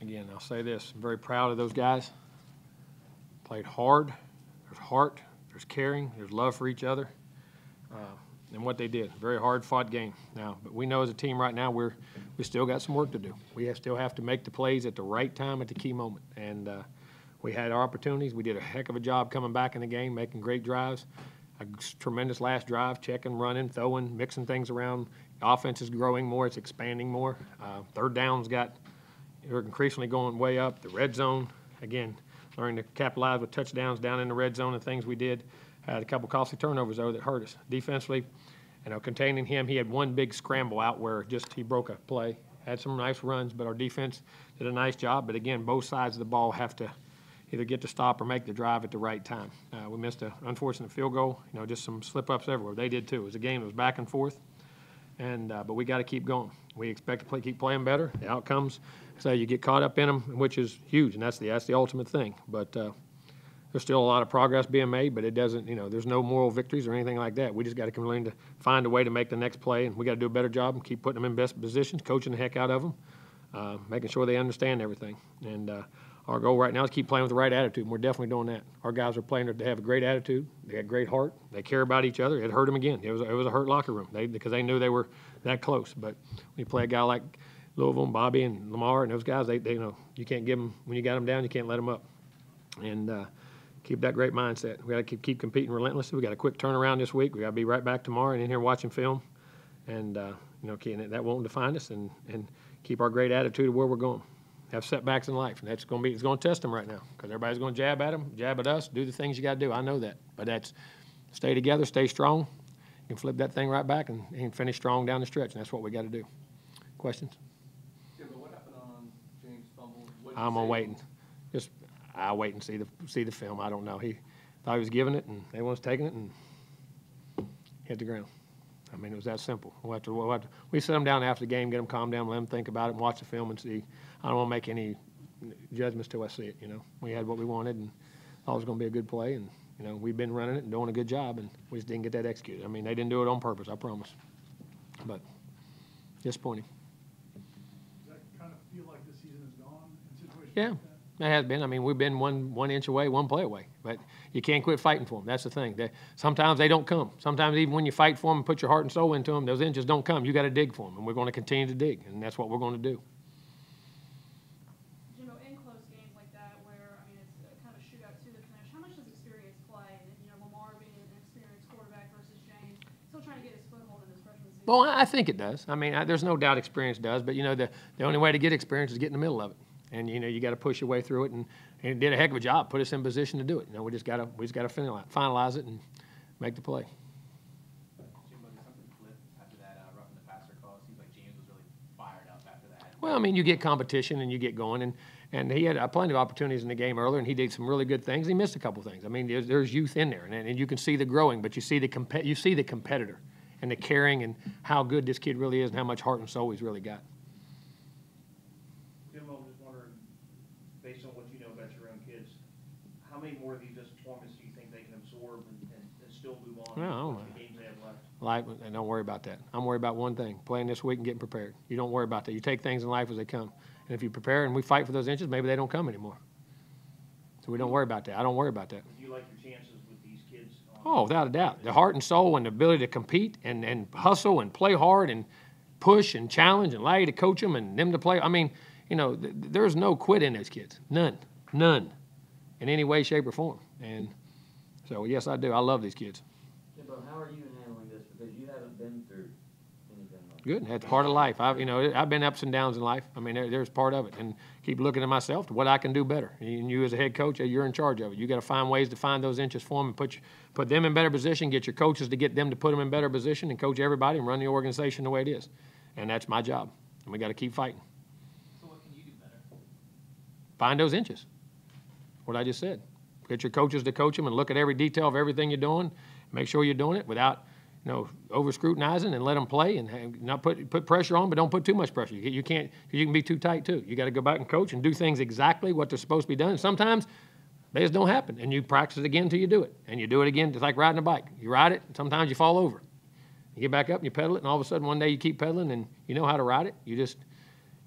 again, I'll say this, I'm very proud of those guys. Played hard, there's heart, there's caring, there's love for each other, and what they did. Very hard-fought game. Now, but we know as a team right now we still got some work to do. We still have to make the plays at the right time at the key moment, and we had our opportunities. We did a heck of a job coming back in the game, making great drives. A tremendous last drive, checking, running, throwing, mixing things around. The offense is growing more, it's expanding more. Third downs we're increasingly going way up. The red zone, again, learning to capitalize with touchdowns down in the red zone and things we did. Had a couple costly turnovers, though, that hurt us. Defensively, containing him, he had one big scramble out where he broke a play. Had some nice runs, but our defense did a nice job. But, again, both sides of the ball have to either get to stop or make the drive at the right time. We missed an unfortunate field goal, just some slip-ups everywhere. They did, too. It was a game that was back and forth, but we got to keep going. We expect to keep playing better. The outcomes, so you get caught up in them, which is huge, and that's the ultimate thing. But there's still a lot of progress being made, but it doesn't, there's no moral victories or anything like that. We just got to continue to find a way to make the next play, and we got to do a better job and keep putting them in best positions, coaching the heck out of them, making sure they understand everything. And our goal right now is keep playing with the right attitude, and we're definitely doing that. Our guys are playing to have a great attitude. They got great heart. They care about each other. It hurt them again. It was a hurt locker room because they knew they were that close. But when you play a guy like Louisville and Bobby and Lamar and those guys, they you can't give them, when you got them down, you can't let them up. And keep that great mindset. We got to keep competing relentlessly. We got a quick turnaround this week. We got to be right back tomorrow and in here watching film. And, that won't define us, and keep our great attitude of where we're going. Have setbacks in life, and it's going to test them right now because everybody's going to jab at them, jab at us, do the things you got to do. I know that, but that's stay together, stay strong. You can flip that thing right back and finish strong down the stretch, and that's what we got to do. Questions? Jimbo, what happened on James' fumble? I'm waiting. I'll wait and see the film. I don't know. He thought he was giving it, and they was taking it and hit the ground. I mean, it was that simple. We sit them down after the game, get them calmed down, let them think about it, and watch the film and see. I don't want to make any judgments till I see it, We had what we wanted, and thought it was going to be a good play, and, we've been running it and doing a good job, and we just didn't get that executed. I mean, they didn't do it on purpose, I promise. But disappointing. Does that kind of feel like the season is gone in situations Yeah. like that? It has been. I mean, we've been one inch away, one play away. But you can't quit fighting for them. That's the thing. Sometimes they don't come. Sometimes even when you fight for them and put your heart and soul into them, those inches don't come. You got to dig for them, and we're going to continue to dig, and that's what we're going to do. Jimbo, in close games like that, where it's kind of a shootout to the finish, how much does experience play? And Lamar being an experienced quarterback versus James, still trying to get his foothold in his freshman season. Well, I think it does. I mean, there's no doubt experience does, but the only way to get experience is get in the middle of it. And you got to push your way through it, and it did a heck of a job, put us in position to do it. We just got to finalize it and make the play. Jimbo, did something flip after that roughing the passer call? It seems like James was really fired up after that. Well, I mean, you get competition and you get going, and he had plenty of opportunities in the game earlier, and he did some really good things. He missed a couple things. I mean, there's youth in there, and you can see the growing, but you see the competitor and the caring and how good this kid really is and how much heart and soul he's really got. Jimbo, I'm just wondering, based on what you know about your own kids, how many more of these disappointments do you think they can absorb and still move on? Well, I don't know. The games they have left. And don't worry about that. I'm worried about one thing, playing this week and getting prepared. You don't worry about that. You take things in life as they come. And if you prepare and we fight for those inches, maybe they don't come anymore. So we don't worry about that. I don't worry about that. Do you like your chances with these kids? Oh, without a doubt. The heart and soul and the ability to compete and hustle and play hard and push and challenge and allow you to coach them and them to play. I mean, there's no quit in those kids. None. In any way, shape, or form. And so, yes, I do. I love these kids. Jimbo, how are you handling this? Because you haven't been through anything like Good. That's part of life. I've been ups and downs in life. I mean, there's part of it. And keep looking at myself to what I can do better. And you as a head coach, you're in charge of it. You got to find ways to find those inches for them and put them in better position, get your coaches to get them to put them in better position and coach everybody and run the organization the way it is. And that's my job. And we got to keep fighting. Find those inches. What I just said. Get your coaches to coach them and look at every detail of everything you're doing. Make sure you're doing it without, over scrutinizing, and let them play and not put pressure on, but don't put too much pressure. You can't. You can be too tight too. You got to go back and coach and do things exactly what they're supposed to be done. And sometimes they just don't happen, and you practice it again until you do it, and you do it again. It's like riding a bike. You ride it, and sometimes you fall over. You get back up and you pedal it, and all of a sudden one day you keep pedaling and you know how to ride it. You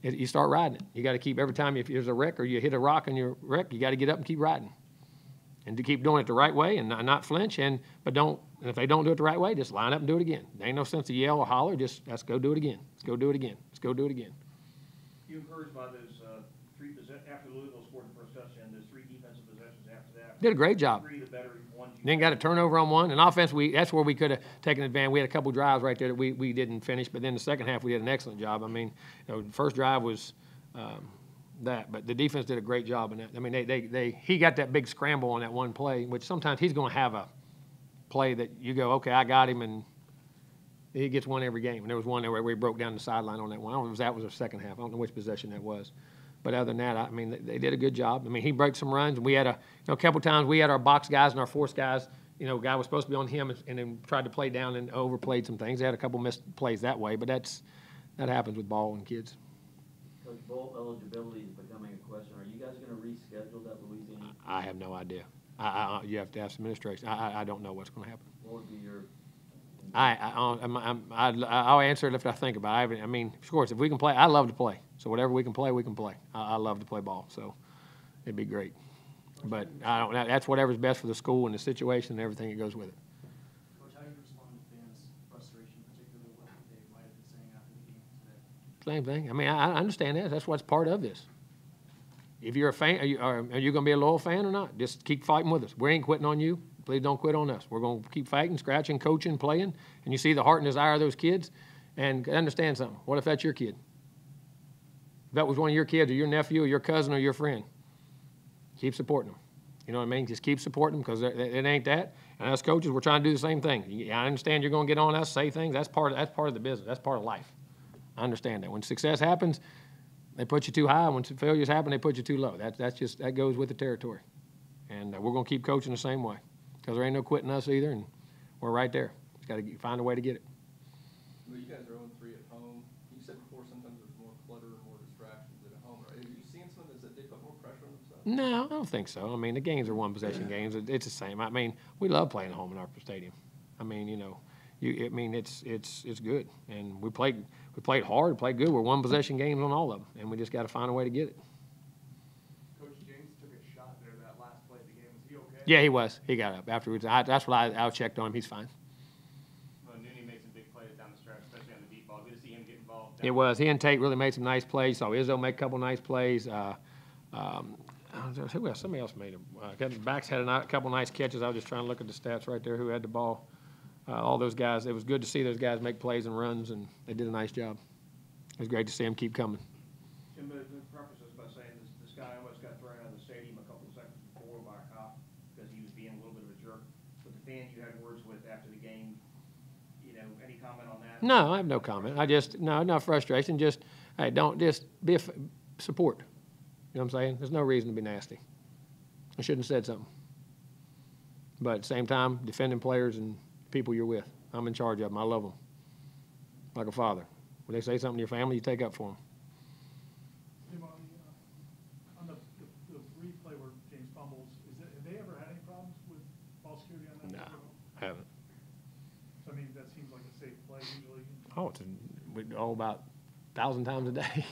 you start riding it. You got to keep every time if there's a wreck or you hit a rock and you're wrecked, you got to get up and keep riding, and to keep doing it the right way and not flinch. And if they don't do it the right way, just line up and do it again. There ain't no sense to yell or holler. Just let's go do it again. Let's go do it again. Let's go do it again. You encouraged by those after Louisville scored the first touchdown, those 3 defensive possessions after that. Did a great job. 3 of the better ones. Then got a turnover on one. And offense, that's where we could have taken advantage. We had a couple drives right there that we didn't finish, but then the second half we did an excellent job. I mean, the first drive was that, but the defense did a great job in that. I mean, he got that big scramble on that one play, which sometimes he's going to have a play that you go, okay, I got him, and he gets one every game. And there was one there where he broke down the sideline on that one. I don't know if that was the second half. I don't know which possession that was. But other than that, I mean, they did a good job. I mean, he broke some runs. And we had a couple times we had our box guys and our force guys. Guy was supposed to be on him and then tried to play down and overplayed some things. They had a couple missed plays that way, but that happens with ball and kids. Coach, bowl eligibility is becoming a question. Are you guys going to reschedule that Louisiana? I have no idea. You have to ask the administration. I don't know what's going to happen. What would be your? I'll answer it if I think about it. I mean, of course, if we can play, I love to play. So whatever we can play, we can play. I love to play ball, so it'd be great. But I don't. That's whatever's best for the school and the situation and everything that goes with it. Coach, how do you respond to fans' frustration, particularly what they might have been saying after the game today? Same thing. I mean, I understand that. That's what's part of this. If you're a fan, are you going to be a loyal fan or not? Just keep fighting with us. We ain't quitting on you. Please don't quit on us. We're going to keep fighting, scratching, coaching, playing. And you see the heart and desire of those kids. And understand something. What if that's your kid? If that was one of your kids or your nephew or your cousin or your friend, keep supporting them. You know what I mean? Just keep supporting them because it ain't that. And us coaches, we're trying to do the same thing. I understand you're going to get on us, say things. That's part of the business. That's part of life. I understand that. When success happens, they put you too high. When failures happen, they put you too low. That goes with the territory. And we're going to keep coaching the same way because there ain't no quitting us either, and we're right there. Just got to find a way to get it. Well, you guys are 0-3 at home. You said before sometimes there's more clutter and more distractions at home. Right? Have you seen some of this that they put more pressure on themselves? No, I don't think so. I mean, the games are one-possession games. It's the same. I mean, we love playing at home in our stadium. I mean, it's good, and we played hard, played good. We're one-possession games on all of them, and we just got to find a way to get it. Coach, James took a shot there that last play of the game. Was he okay? Yeah, he was. He got up afterwards. That's what I checked on him. He's fine. Well, Nooney made some big plays down the stretch, especially on the deep ball. Good to see him get involved. It was. He and Tate really made some nice plays. Saw Izzo make a couple nice plays. Who else? Somebody else made them. Backs had a couple nice catches. I was just trying to look at the stats right there. Who had the ball? All those guys. It was good to see those guys make plays and runs, and they did a nice job. It was great to see them keep coming. Jimbo, the preface is by saying this guy almost got thrown out of the stadium a couple of seconds before by a cop because he was being a little bit of a jerk. But the fan you had words with after the game, any comment on that? No, I have no comment. No frustration. Just, hey, don't just be support. You know what I'm saying? There's no reason to be nasty. I shouldn't have said something. But at the same time, defending players and people you're with. I'm in charge of them. I love them. Like a father. When they say something to your family, you take up for them. Jim, on the replay where James fumbles, have they ever had any problems with ball security on that? No, I haven't. So, I mean, that seems like a safe play usually. Oh, about 1,000 times a day.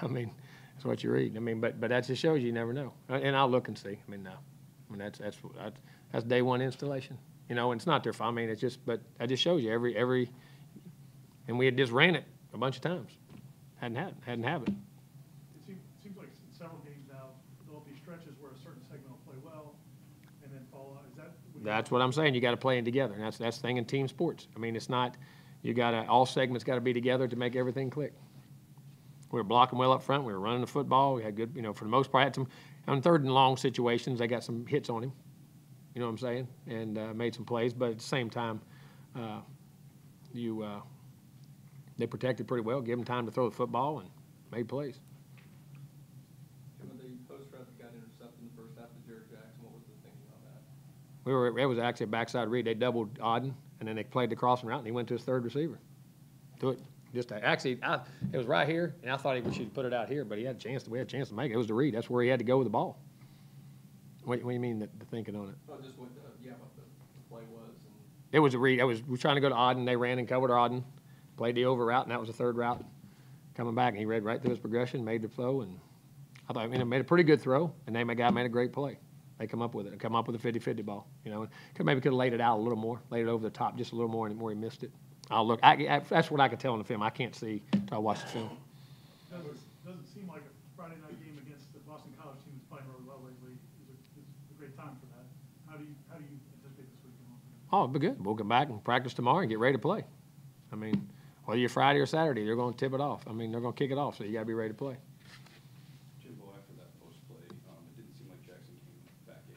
I mean, that's what you read. I mean, but that just shows you never know. And I'll look and see. I mean, no. I mean, that's day one installation. And it's not their fault. I mean, but that just shows you every, and we had just ran it a bunch of times. Hadn't have it. It seems like in several games now, there'll be stretches where a certain segment will play well and then fall out. That's what I'm saying. You got to play it together. And that's the thing in team sports. I mean, it's not, all segments got to be together to make everything click. We were blocking well up front. We were running the football. We had good, for the most part, had some, on third and long situations, they got some hits on him. You know what I'm saying? And made some plays. But at the same time, they protected pretty well, gave him time to throw the football and made plays. Jim, the post route that got intercepted in the first half of Jared Jackson, what was the thinking on that? It was actually a backside read. They doubled Auden, and then they played the crossing route, and he went to his third receiver. Do it. It was right here, and I thought we should put it out here, but we had a chance to make it. It was the read. That's where he had to go with the ball. What do you mean the thinking on it? Well, just what the play was. It was a read. We were trying to go to Auden. They ran and covered Auden, played the over route, and that was the third route. coming back, and he read right through his progression, made the throw, and I thought, made a pretty good throw, and then my guy made a great play. They come up with it, come up with a 50-50 ball, maybe could have laid it out a little more, laid it over the top just a little more, and where he missed it. I'll look. That's what I could tell in the film. I can't see until I watch the film. Doesn't seem like a Friday night game against the Boston College team that's playing really well lately. It's a great time for that. How do you anticipate this weekend? Oh, it'll be good. We'll come back and practice tomorrow and get ready to play. I mean, whether you're Friday or Saturday, they're going to tip it off. I mean, they're going to kick it off, so you got to be ready to play. Jimbo, after that post play, it didn't seem like Jackson came back in.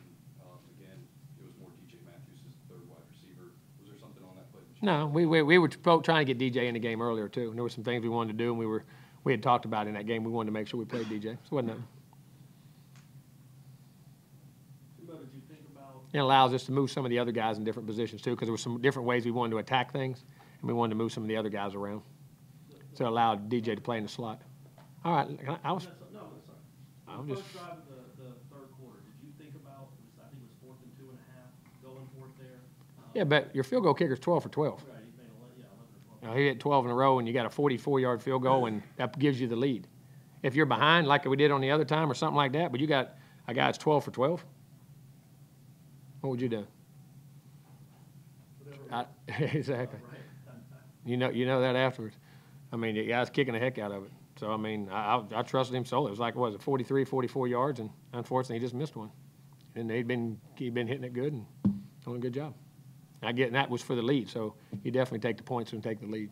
Again, it was more DJ Matthews as the third wide receiver. Was there something on that play? No, we were trying to get DJ in the game earlier too. And there were some things we wanted to do, and we had talked about in that game. We wanted to make sure we played DJ. So it wasn't nothing. Did you think about? It allows us to move some of the other guys in different positions too, because there were some different ways we wanted to attack things, and we wanted to move some of the other guys around. So it allowed DJ to play in the slot. All right, I was. No, that's fine. I'm The just. first drive of the third quarter, did you think about, I think it was 4th and 2.5, going for it there? Yeah, but your field goal kicker's 12 for 12. Right, he made 11 or 12. He hit 12 in a row, and you got a 44-yard field goal, and that gives you the lead. If you're behind, like we did on the other time or something like that, but you got a guy that's 12 for 12, what would you do? Exactly. You know that afterwards. I mean, the guy's kicking the heck out of it. So, I mean, I trusted him solely. It was like, what was it, 43, 44 yards, and unfortunately, he just missed one. And he'd been hitting it good and doing a good job. And that was for the lead, so you definitely take the points and take the lead.